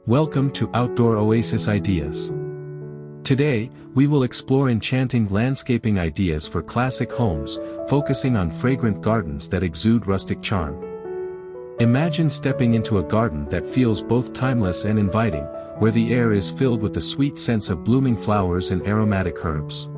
Welcome to Outdoor Oasis Ideas. Today, we will explore enchanting landscaping ideas for classic homes, focusing on fragrant gardens that exude rustic charm. Imagine stepping into a garden that feels both timeless and inviting, where the air is filled with the sweet scents of blooming flowers and aromatic herbs.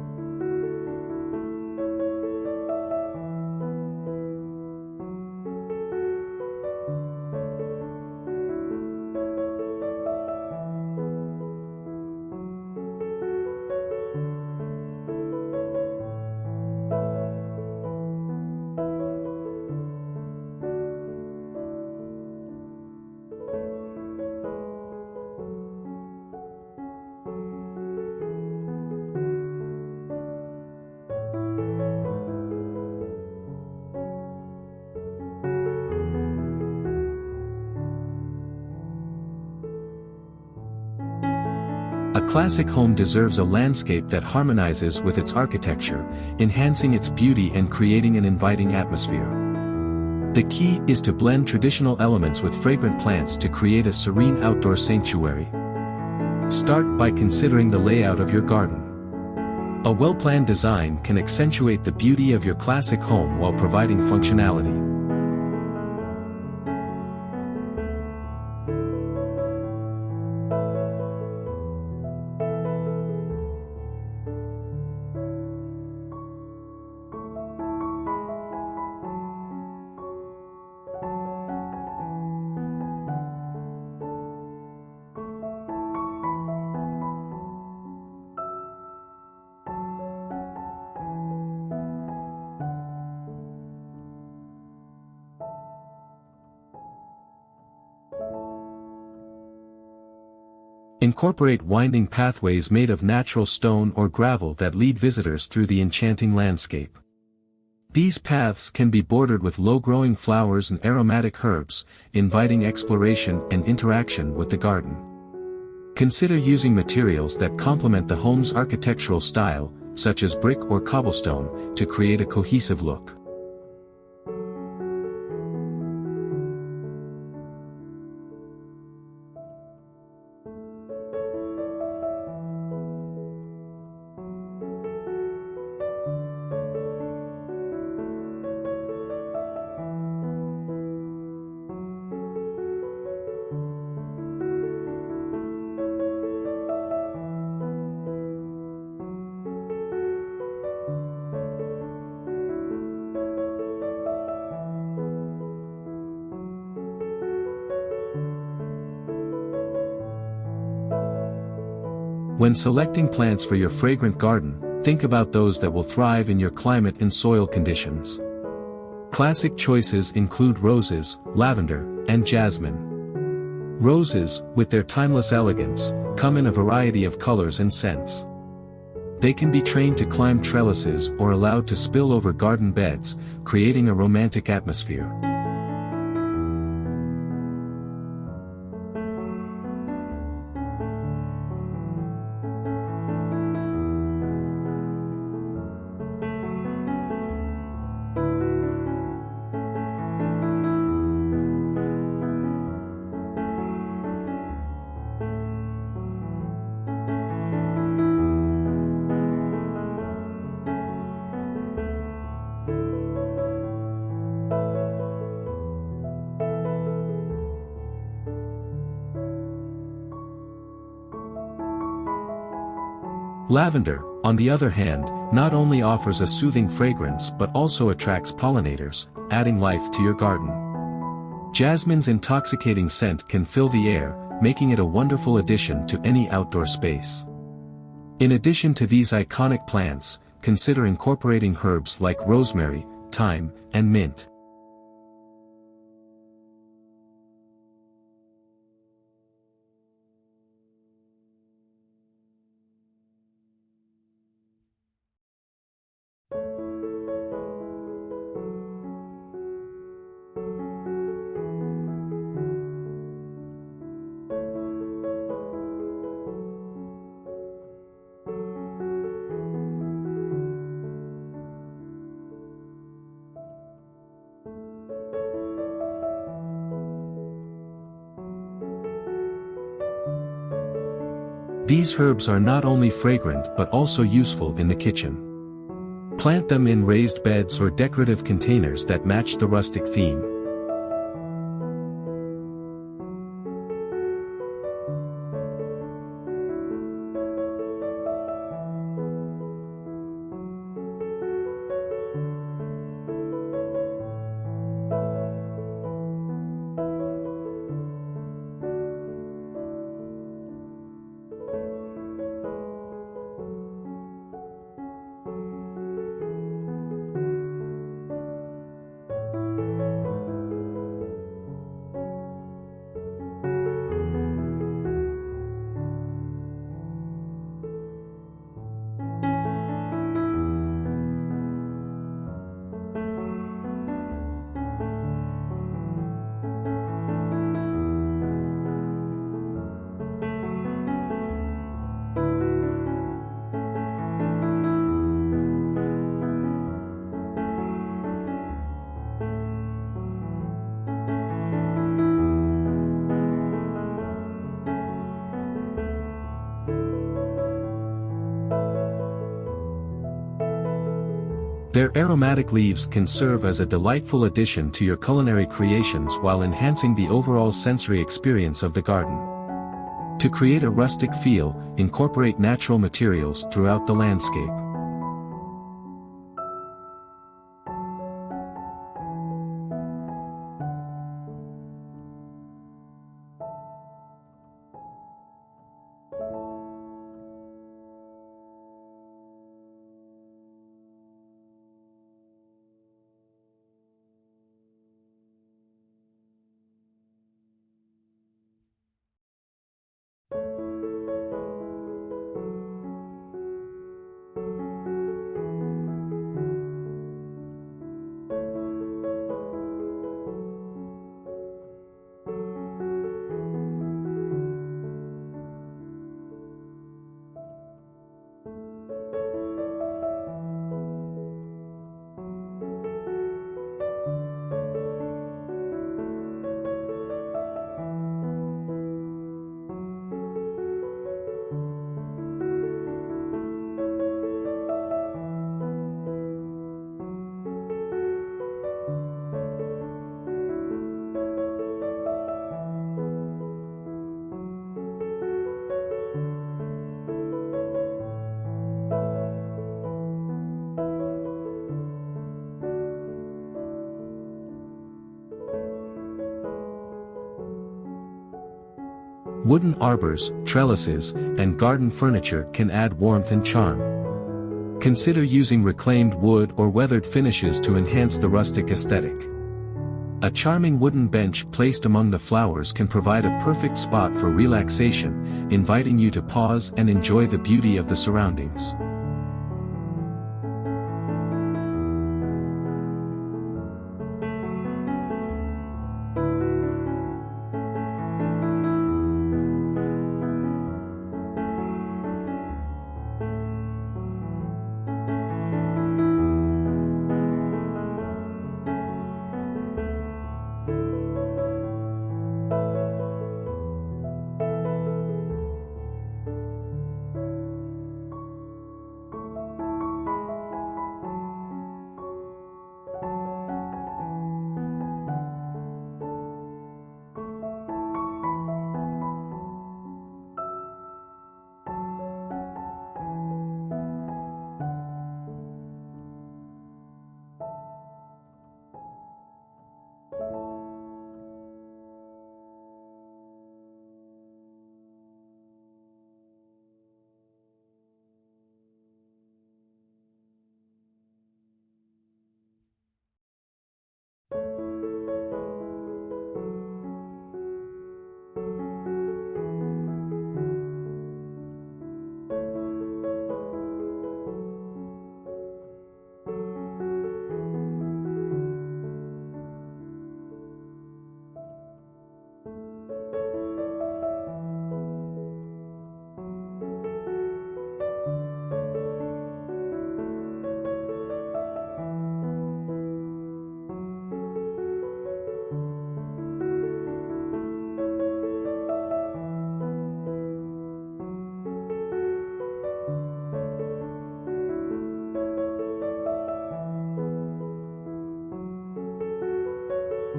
A classic home deserves a landscape that harmonizes with its architecture, enhancing its beauty and creating an inviting atmosphere. The key is to blend traditional elements with fragrant plants to create a serene outdoor sanctuary. Start by considering the layout of your garden. A well-planned design can accentuate the beauty of your classic home while providing functionality. Incorporate winding pathways made of natural stone or gravel that lead visitors through the enchanting landscape. These paths can be bordered with low-growing flowers and aromatic herbs, inviting exploration and interaction with the garden. Consider using materials that complement the home's architectural style, such as brick or cobblestone, to create a cohesive look. When selecting plants for your fragrant garden, think about those that will thrive in your climate and soil conditions. Classic choices include roses, lavender, and jasmine. Roses, with their timeless elegance, come in a variety of colors and scents. They can be trained to climb trellises or allowed to spill over garden beds, creating a romantic atmosphere. Lavender, on the other hand, not only offers a soothing fragrance but also attracts pollinators, adding life to your garden. Jasmine's intoxicating scent can fill the air, making it a wonderful addition to any outdoor space. In addition to these iconic plants, consider incorporating herbs like rosemary, thyme, and mint. These herbs are not only fragrant but also useful in the kitchen. Plant them in raised beds or decorative containers that match the rustic theme. Their aromatic leaves can serve as a delightful addition to your culinary creations while enhancing the overall sensory experience of the garden. To create a rustic feel, incorporate natural materials throughout the landscape. Wooden arbors, trellises, and garden furniture can add warmth and charm. Consider using reclaimed wood or weathered finishes to enhance the rustic aesthetic. A charming wooden bench placed among the flowers can provide a perfect spot for relaxation, inviting you to pause and enjoy the beauty of the surroundings.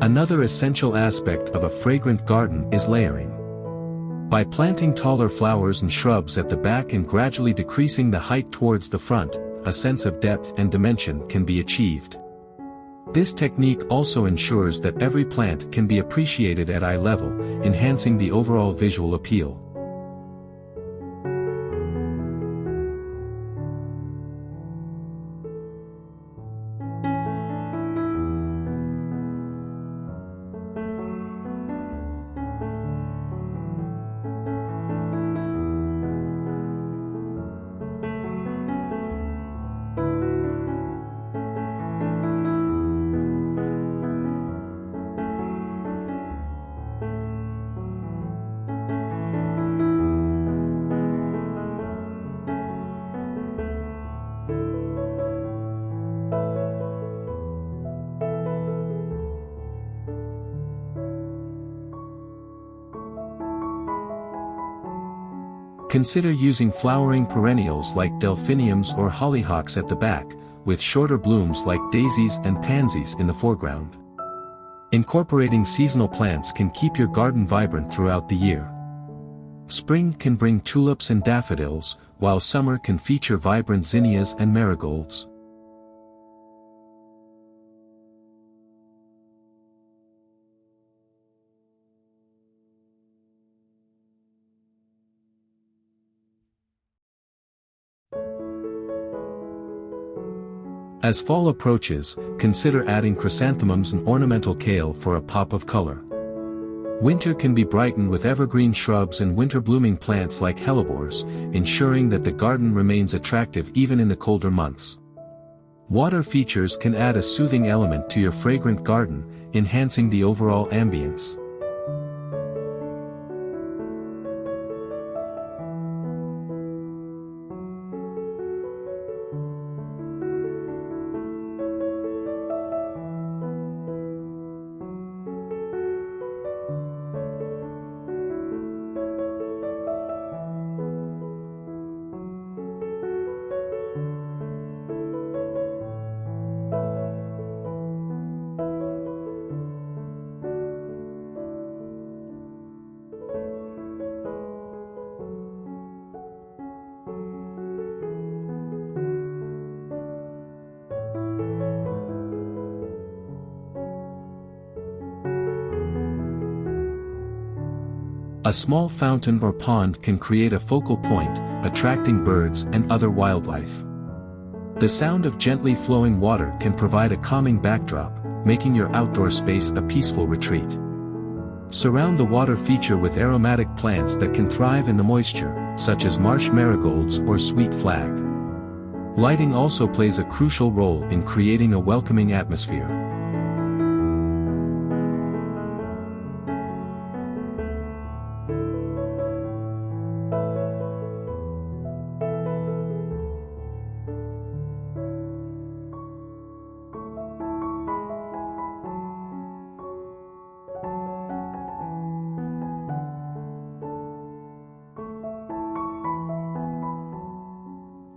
Another essential aspect of a fragrant garden is layering. By planting taller flowers and shrubs at the back and gradually decreasing the height towards the front, a sense of depth and dimension can be achieved. This technique also ensures that every plant can be appreciated at eye level, enhancing the overall visual appeal. Consider using flowering perennials like delphiniums or hollyhocks at the back, with shorter blooms like daisies and pansies in the foreground. Incorporating seasonal plants can keep your garden vibrant throughout the year. Spring can bring tulips and daffodils, while summer can feature vibrant zinnias and marigolds. As fall approaches, consider adding chrysanthemums and ornamental kale for a pop of color. Winter can be brightened with evergreen shrubs and winter-blooming plants like hellebores, ensuring that the garden remains attractive even in the colder months. Water features can add a soothing element to your fragrant garden, enhancing the overall ambience. A small fountain or pond can create a focal point, attracting birds and other wildlife. The sound of gently flowing water can provide a calming backdrop, making your outdoor space a peaceful retreat. Surround the water feature with aromatic plants that can thrive in the moisture, such as marsh marigolds or sweet flag. Lighting also plays a crucial role in creating a welcoming atmosphere.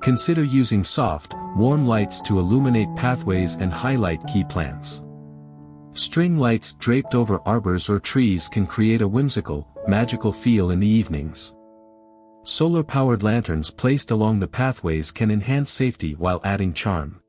Consider using soft, warm lights to illuminate pathways and highlight key plants. String lights draped over arbors or trees can create a whimsical, magical feel in the evenings. Solar-powered lanterns placed along the pathways can enhance safety while adding charm.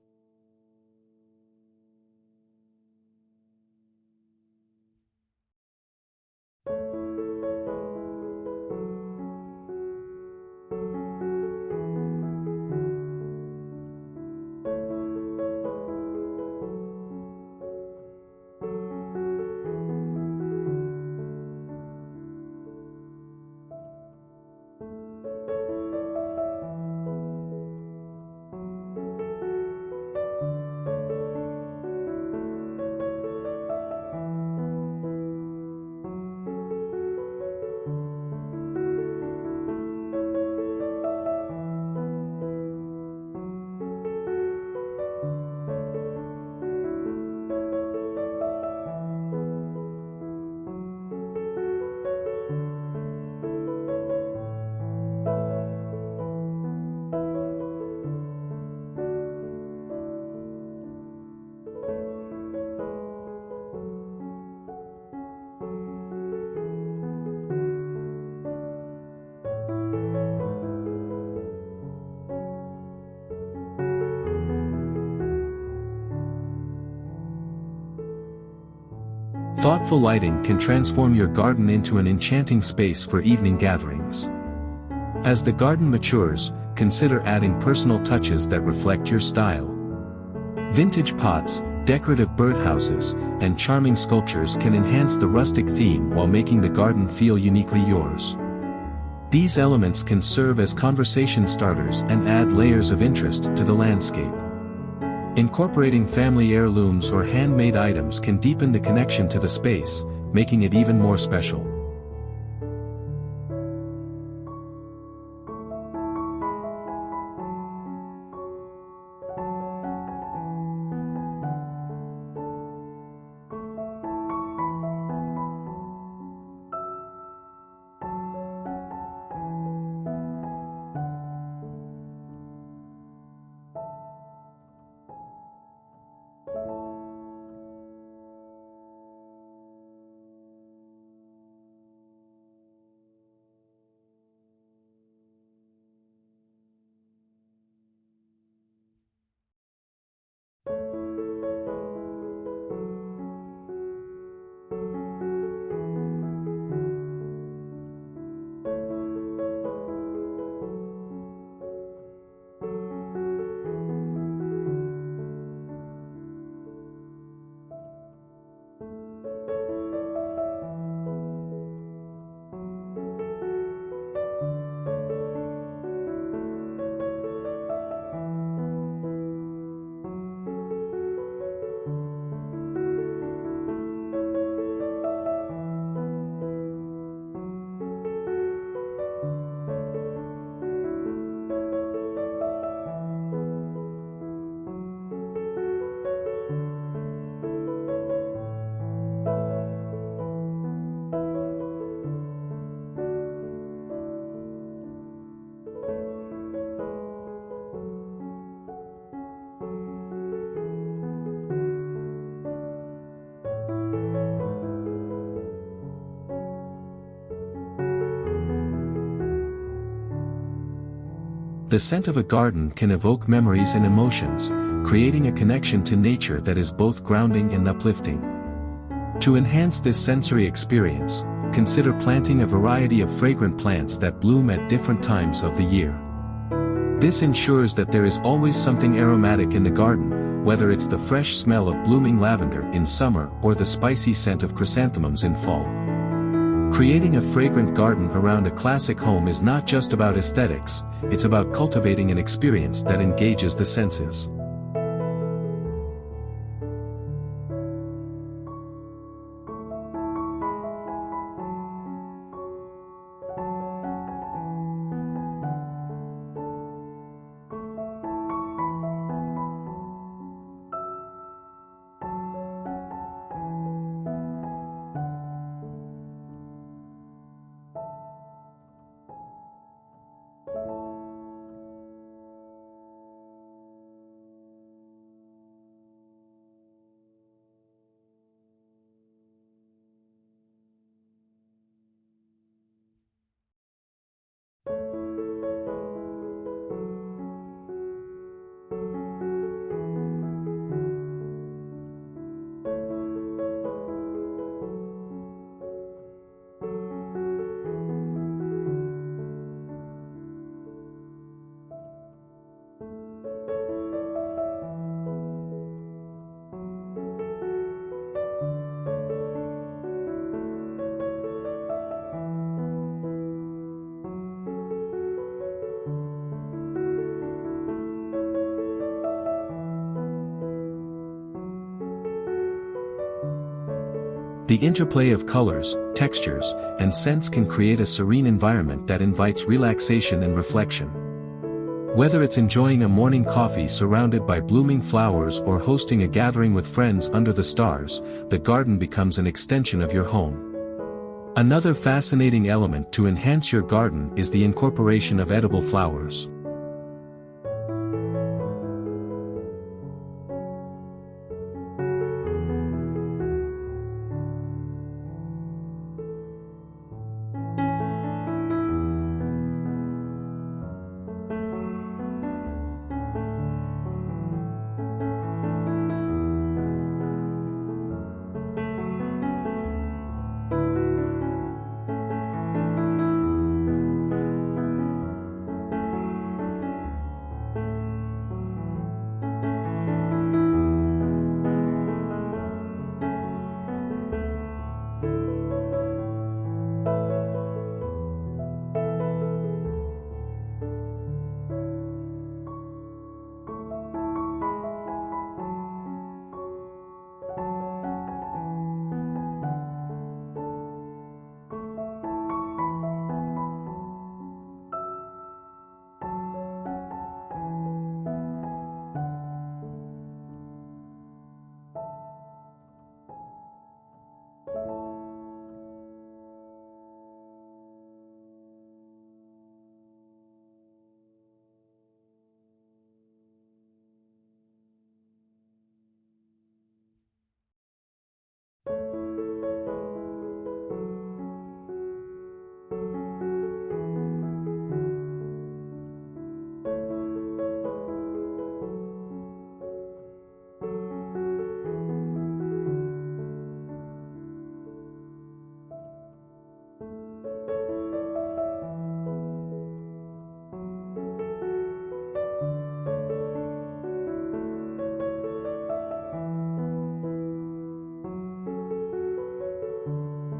Thoughtful lighting can transform your garden into an enchanting space for evening gatherings. As the garden matures, consider adding personal touches that reflect your style. Vintage pots, decorative birdhouses, and charming sculptures can enhance the rustic theme while making the garden feel uniquely yours. These elements can serve as conversation starters and add layers of interest to the landscape. Incorporating family heirlooms or handmade items can deepen the connection to the space, making it even more special. The scent of a garden can evoke memories and emotions, creating a connection to nature that is both grounding and uplifting. To enhance this sensory experience, consider planting a variety of fragrant plants that bloom at different times of the year. This ensures that there is always something aromatic in the garden, whether it's the fresh smell of blooming lavender in summer or the spicy scent of chrysanthemums in fall. Creating a fragrant garden around a classic home is not just about aesthetics, it's about cultivating an experience that engages the senses. The interplay of colors, textures, and scents can create a serene environment that invites relaxation and reflection. Whether it's enjoying a morning coffee surrounded by blooming flowers or hosting a gathering with friends under the stars, the garden becomes an extension of your home. Another fascinating element to enhance your garden is the incorporation of edible flowers.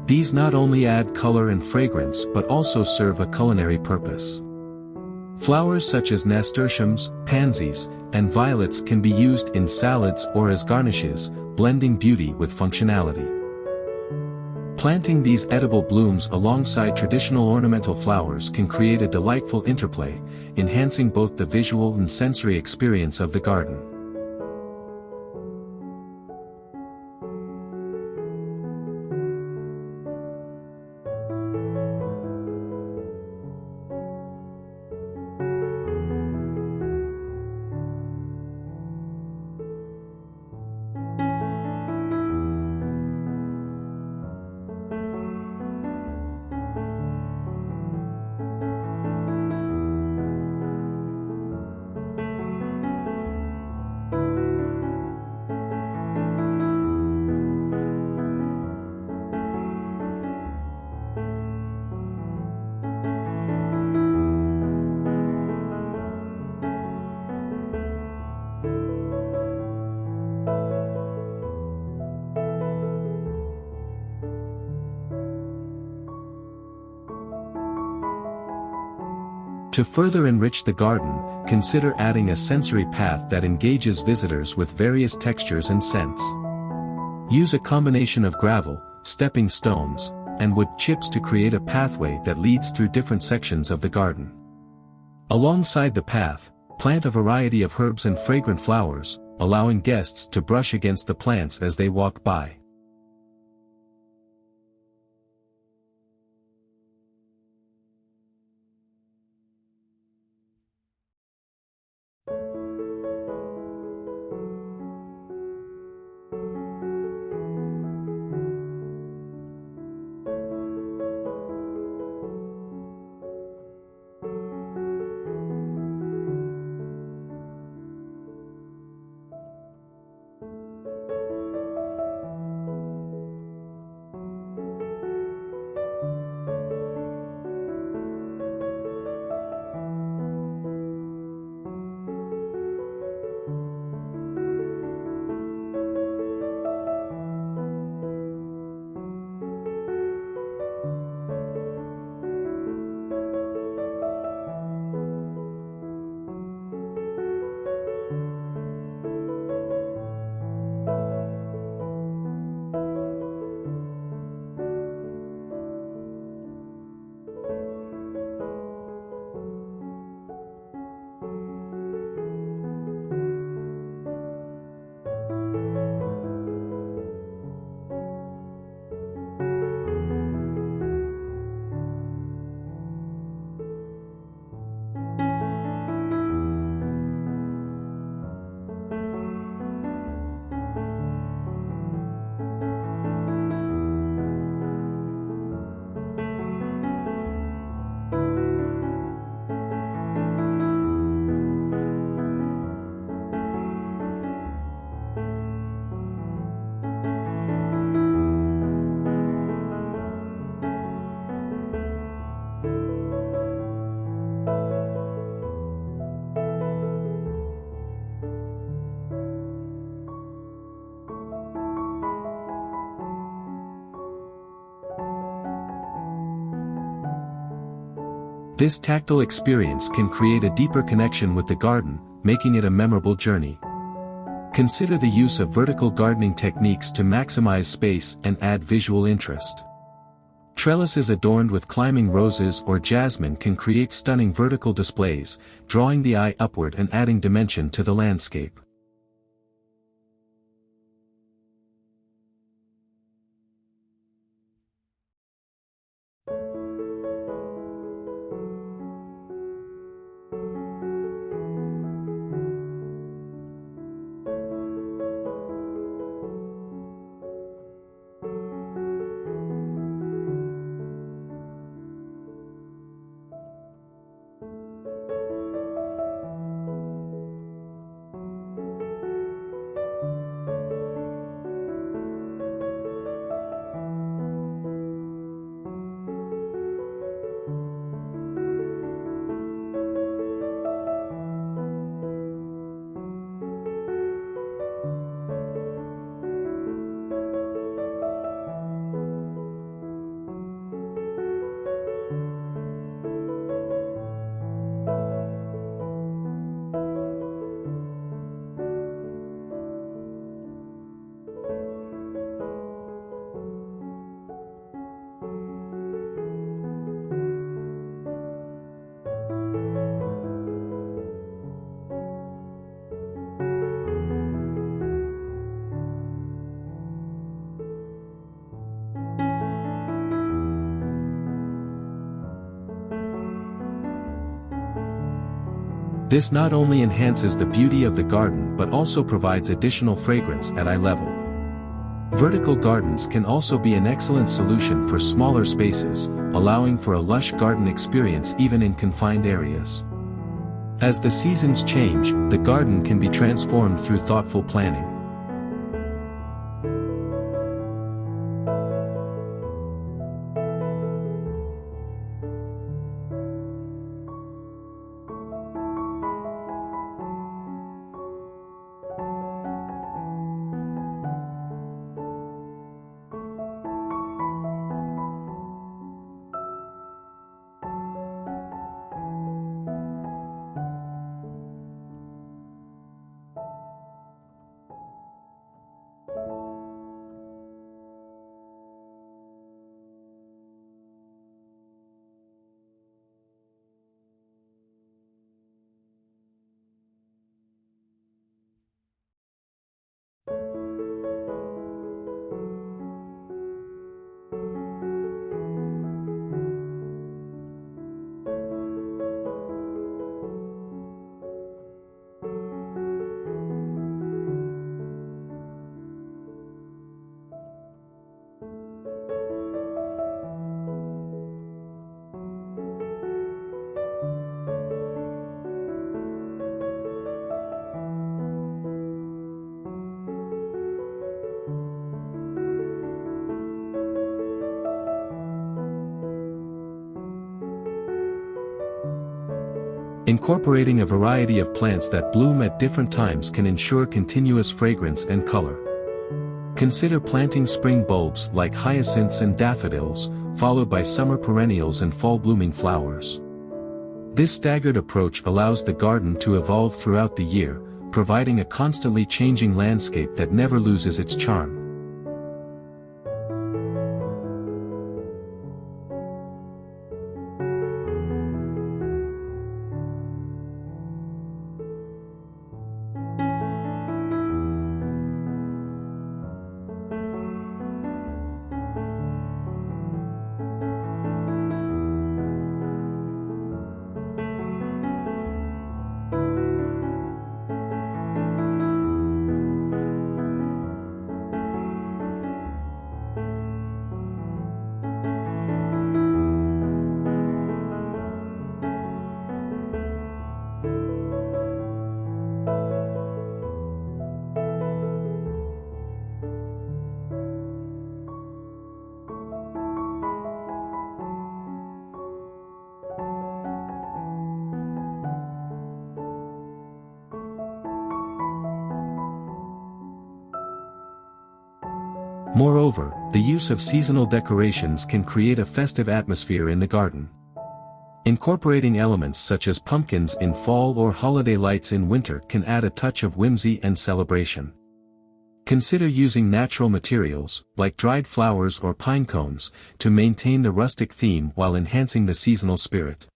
These not only add color and fragrance but also serve a culinary purpose. Flowers such as nasturtiums, pansies, and violets can be used in salads or as garnishes, blending beauty with functionality. Planting these edible blooms alongside traditional ornamental flowers can create a delightful interplay, enhancing both the visual and sensory experience of the garden. To further enrich the garden, consider adding a sensory path that engages visitors with various textures and scents. Use a combination of gravel, stepping stones, and wood chips to create a pathway that leads through different sections of the garden. Alongside the path, plant a variety of herbs and fragrant flowers, allowing guests to brush against the plants as they walk by. This tactile experience can create a deeper connection with the garden, making it a memorable journey. Consider the use of vertical gardening techniques to maximize space and add visual interest. Trellises adorned with climbing roses or jasmine can create stunning vertical displays, drawing the eye upward and adding dimension to the landscape. This not only enhances the beauty of the garden but also provides additional fragrance at eye level. Vertical gardens can also be an excellent solution for smaller spaces, allowing for a lush garden experience even in confined areas. As the seasons change, the garden can be transformed through thoughtful planning. Incorporating a variety of plants that bloom at different times can ensure continuous fragrance and color. Consider planting spring bulbs like hyacinths and daffodils, followed by summer perennials and fall-blooming flowers. This staggered approach allows the garden to evolve throughout the year, providing a constantly changing landscape that never loses its charm. Moreover, the use of seasonal decorations can create a festive atmosphere in the garden. Incorporating elements such as pumpkins in fall or holiday lights in winter can add a touch of whimsy and celebration. Consider using natural materials, like dried flowers or pine cones, to maintain the rustic theme while enhancing the seasonal spirit.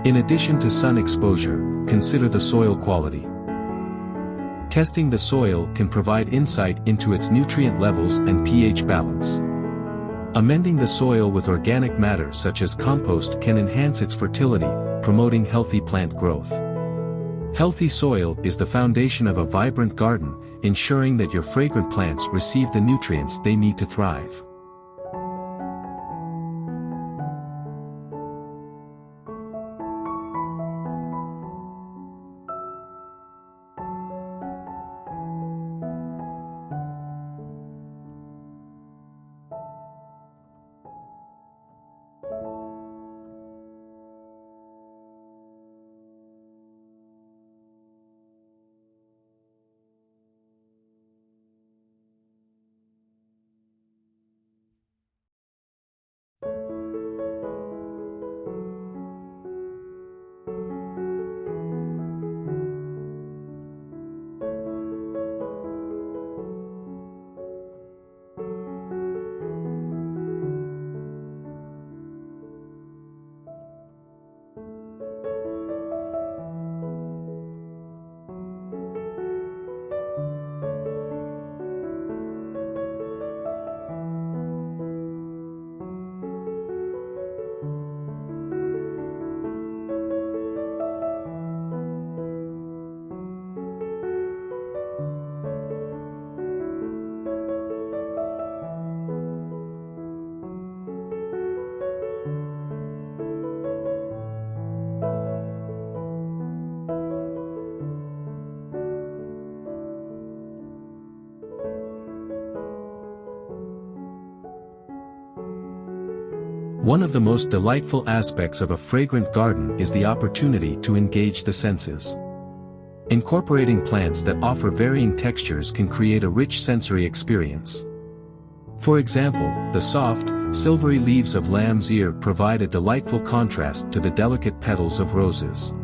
In addition to sun exposure, consider the soil quality. Testing the soil can provide insight into its nutrient levels and pH balance. Amending the soil with organic matter such as compost can enhance its fertility, promoting healthy plant growth. Healthy soil is the foundation of a vibrant garden, ensuring that your fragrant plants receive the nutrients they need to thrive. One of the most delightful aspects of a fragrant garden is the opportunity to engage the senses. Incorporating plants that offer varying textures can create a rich sensory experience. For example, the soft, silvery leaves of lamb's ear provide a delightful contrast to the delicate petals of roses.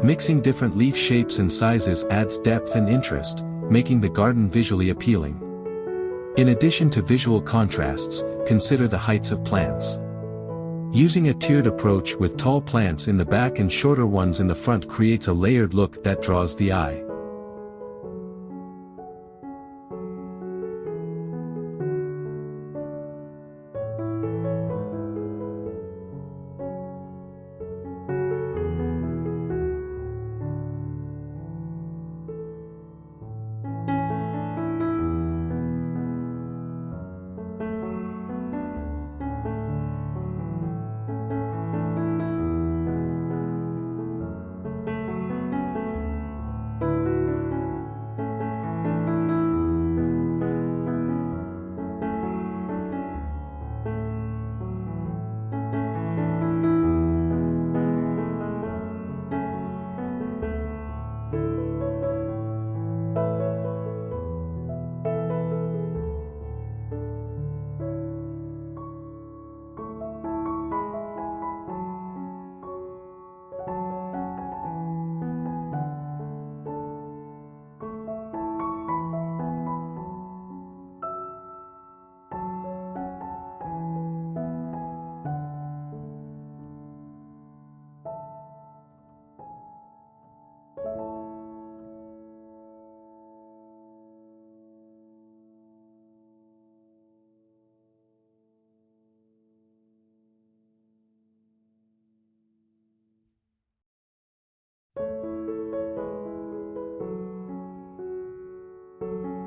Mixing different leaf shapes and sizes adds depth and interest, making the garden visually appealing. In addition to visual contrasts, consider the heights of plants. Using a tiered approach with tall plants in the back and shorter ones in the front creates a layered look that draws the eye.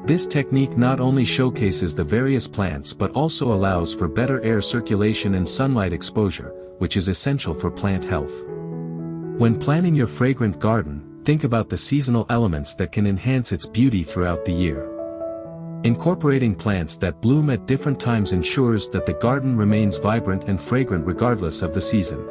This technique not only showcases the various plants but also allows for better air circulation and sunlight exposure, which is essential for plant health. When planning your fragrant garden, think about the seasonal elements that can enhance its beauty throughout the year. Incorporating plants that bloom at different times ensures that the garden remains vibrant and fragrant regardless of the season.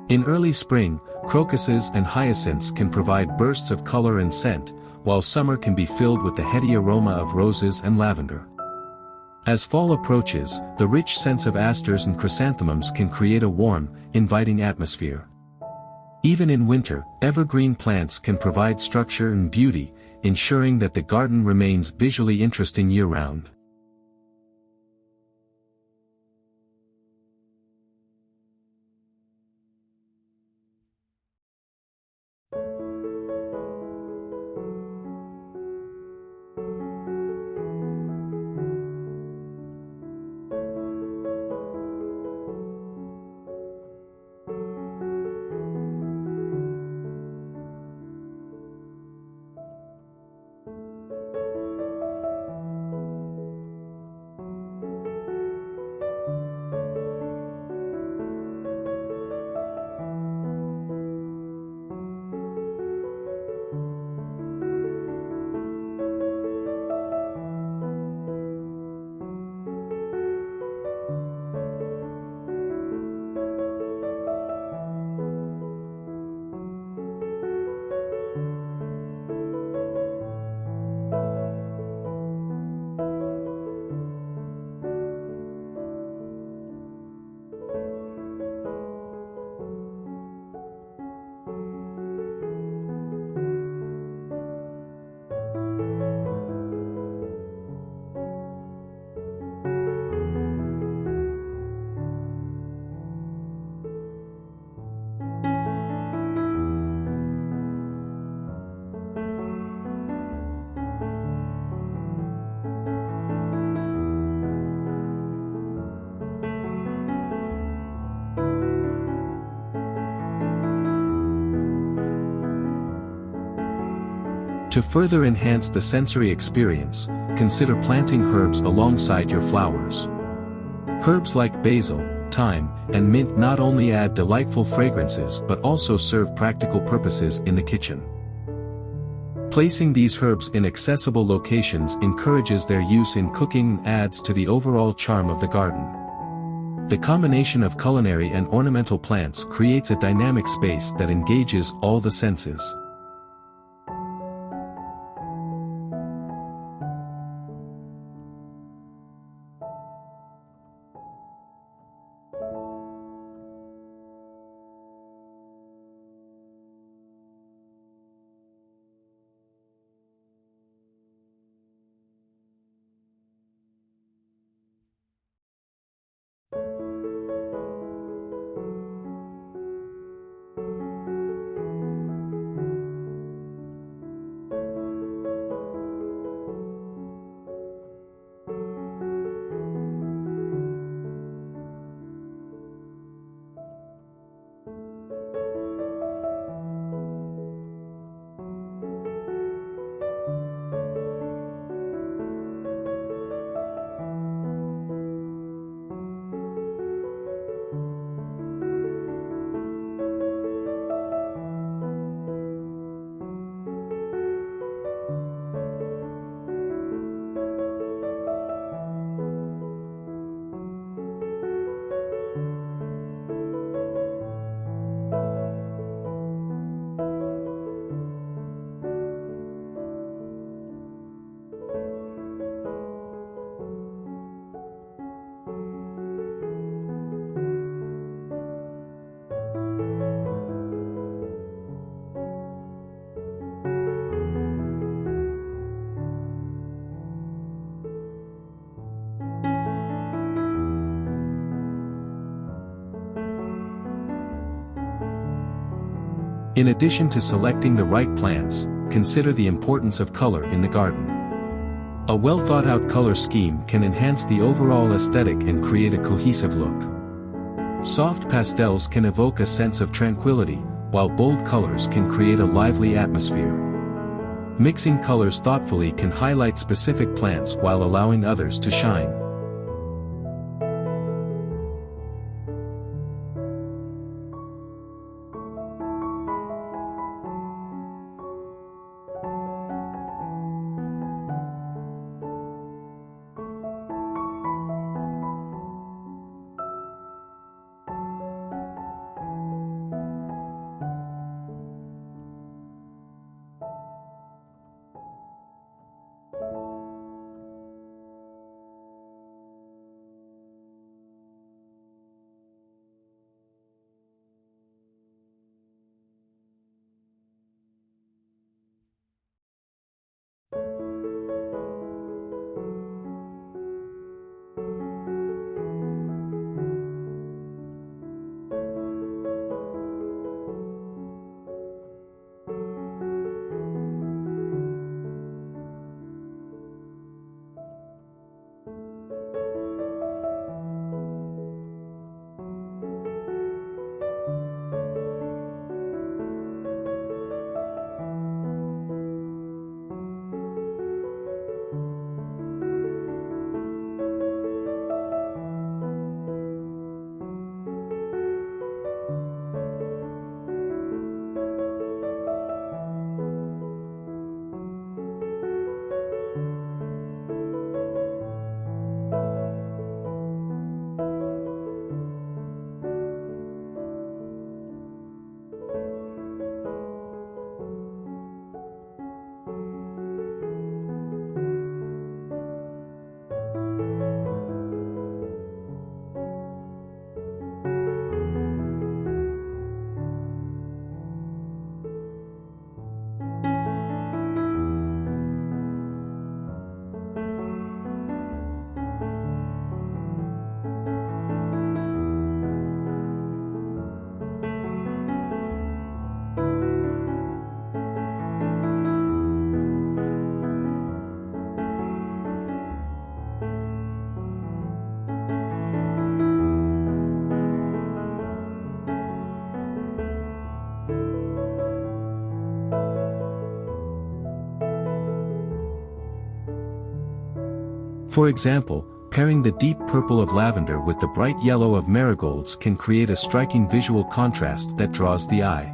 In early spring, crocuses and hyacinths can provide bursts of color and scent, while summer can be filled with the heady aroma of roses and lavender. As fall approaches, the rich scents of asters and chrysanthemums can create a warm, inviting atmosphere. Even in winter, evergreen plants can provide structure and beauty, ensuring that the garden remains visually interesting year-round. To further enhance the sensory experience, consider planting herbs alongside your flowers. Herbs like basil, thyme, and mint not only add delightful fragrances but also serve practical purposes in the kitchen. Placing these herbs in accessible locations encourages their use in cooking and adds to the overall charm of the garden. The combination of culinary and ornamental plants creates a dynamic space that engages all the senses. In addition to selecting the right plants, consider the importance of color in the garden. A well-thought-out color scheme can enhance the overall aesthetic and create a cohesive look. Soft pastels can evoke a sense of tranquility, while bold colors can create a lively atmosphere. Mixing colors thoughtfully can highlight specific plants while allowing others to shine. For example, pairing the deep purple of lavender with the bright yellow of marigolds can create a striking visual contrast that draws the eye.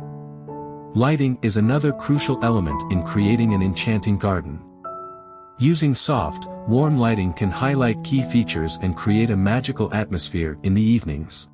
Lighting is another crucial element in creating an enchanting garden. Using soft, warm lighting can highlight key features and create a magical atmosphere in the evenings.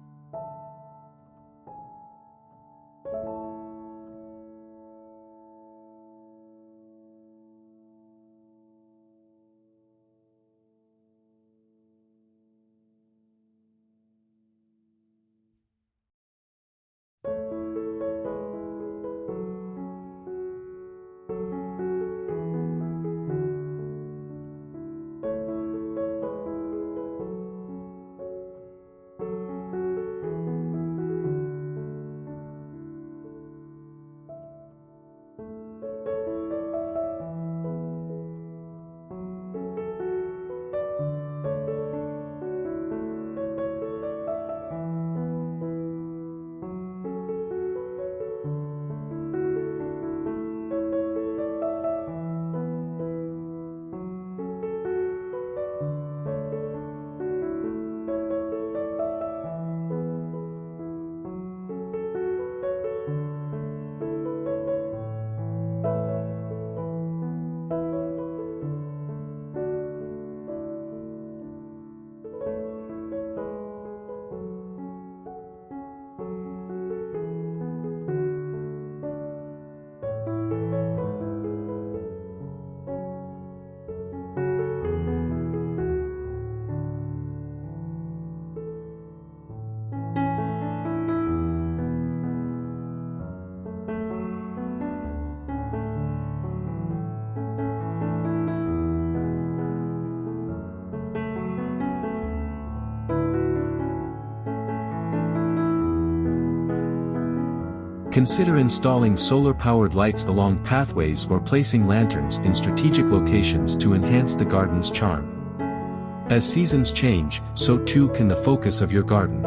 Consider installing solar-powered lights along pathways or placing lanterns in strategic locations to enhance the garden's charm. As seasons change, so too can the focus of your garden.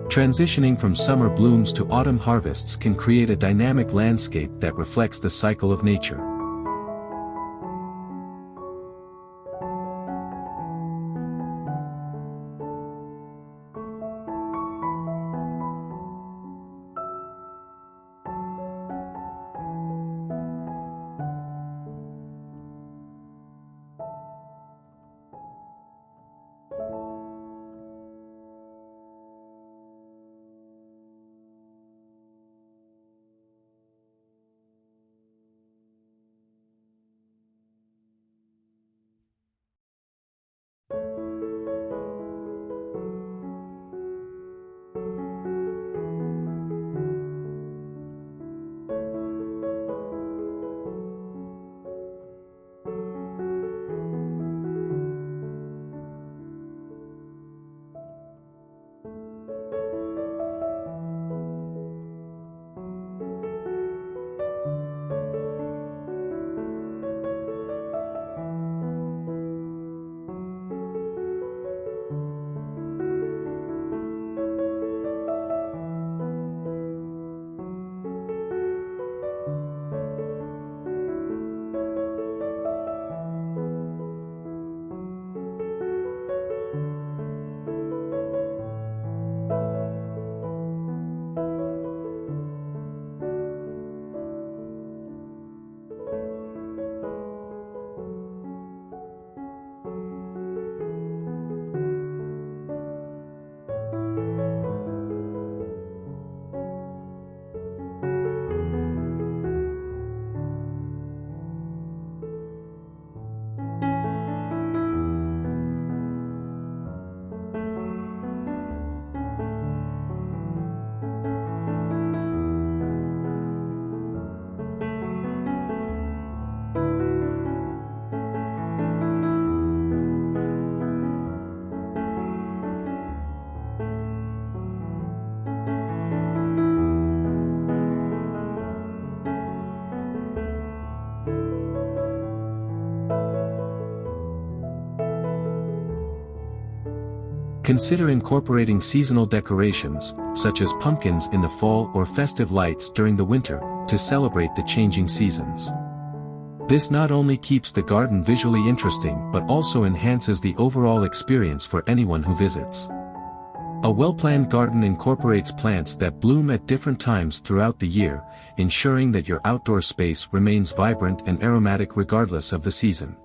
Transitioning from summer blooms to autumn harvests can create a dynamic landscape that reflects the cycle of nature. Consider incorporating seasonal decorations, such as pumpkins in the fall or festive lights during the winter, to celebrate the changing seasons. This not only keeps the garden visually interesting but also enhances the overall experience for anyone who visits. A well-planned garden incorporates plants that bloom at different times throughout the year, ensuring that your outdoor space remains vibrant and aromatic regardless of the season.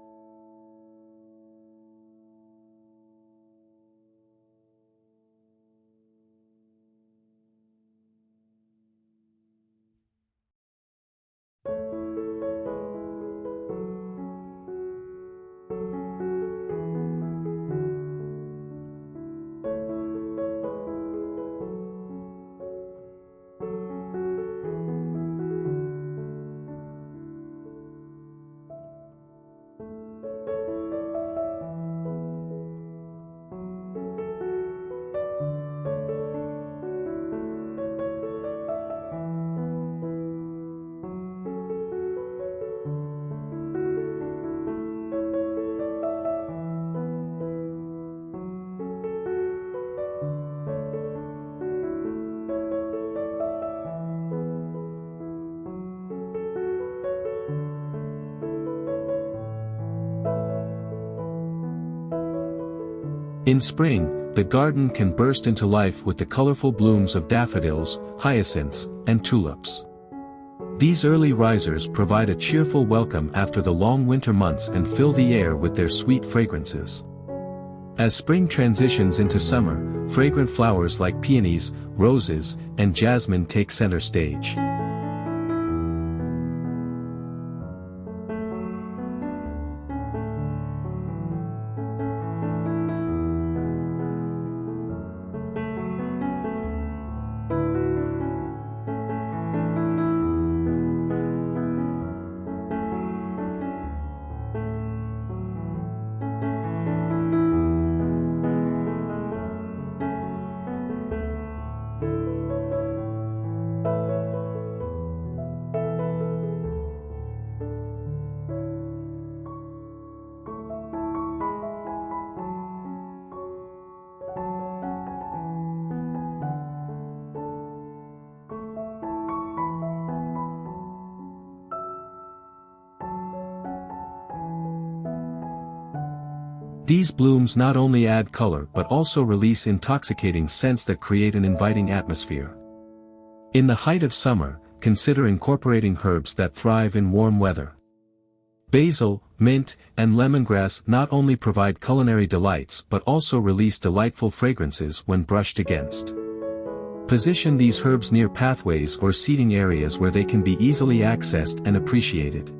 In spring, the garden can burst into life with the colorful blooms of daffodils, hyacinths, and tulips. These early risers provide a cheerful welcome after the long winter months and fill the air with their sweet fragrances. As spring transitions into summer, fragrant flowers like peonies, roses, and jasmine take center stage. These blooms not only add color but also release intoxicating scents that create an inviting atmosphere. In the height of summer, consider incorporating herbs that thrive in warm weather. Basil, mint, and lemongrass not only provide culinary delights but also release delightful fragrances when brushed against. Position these herbs near pathways or seating areas where they can be easily accessed and appreciated.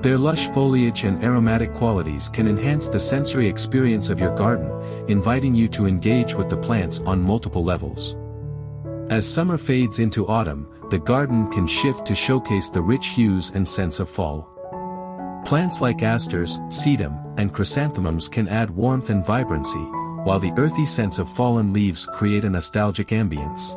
Their lush foliage and aromatic qualities can enhance the sensory experience of your garden, inviting you to engage with the plants on multiple levels. As summer fades into autumn, the garden can shift to showcase the rich hues and scents of fall. Plants like asters, sedum, and chrysanthemums can add warmth and vibrancy, while the earthy scents of fallen leaves create a nostalgic ambience.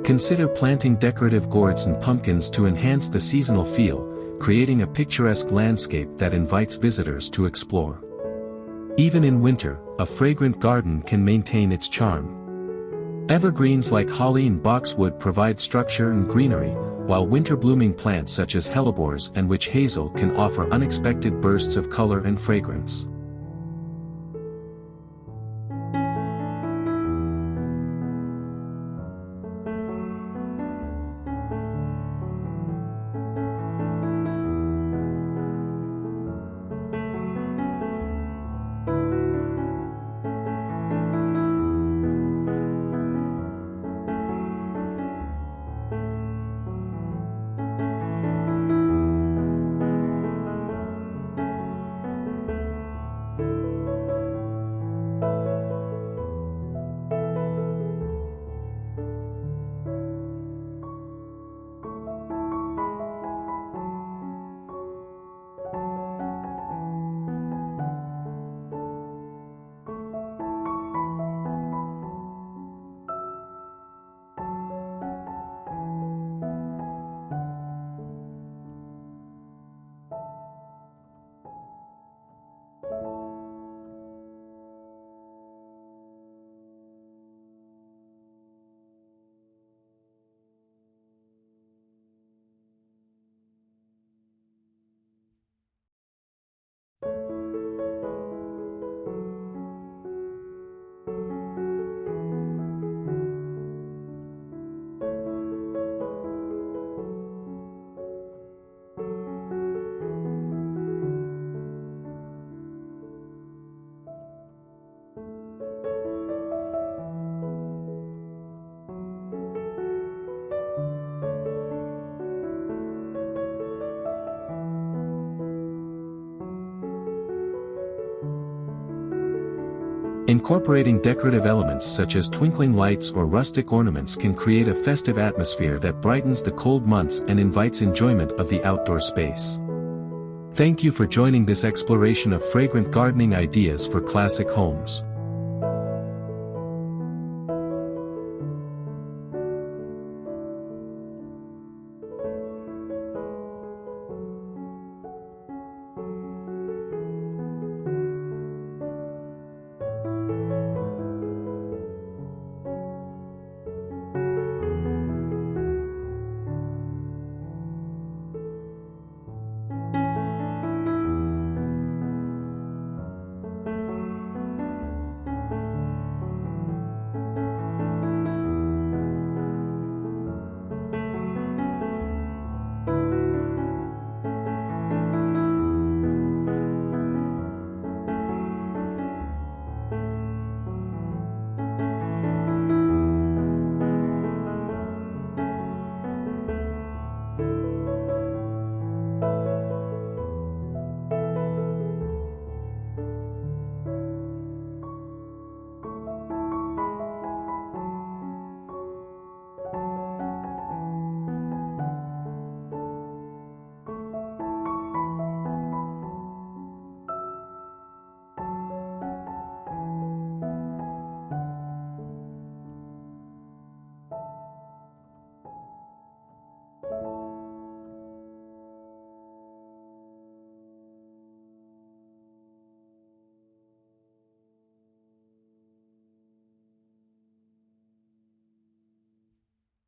Consider planting decorative gourds and pumpkins to enhance the seasonal feel, creating a picturesque landscape that invites visitors to explore. Even in winter, a fragrant garden can maintain its charm. Evergreens like holly and boxwood provide structure and greenery, while winter-blooming plants such as hellebores and witch hazel can offer unexpected bursts of color and fragrance. Incorporating decorative elements such as twinkling lights or rustic ornaments can create a festive atmosphere that brightens the cold months and invites enjoyment of the outdoor space. Thank you for joining this exploration of fragrant gardening ideas for classic homes.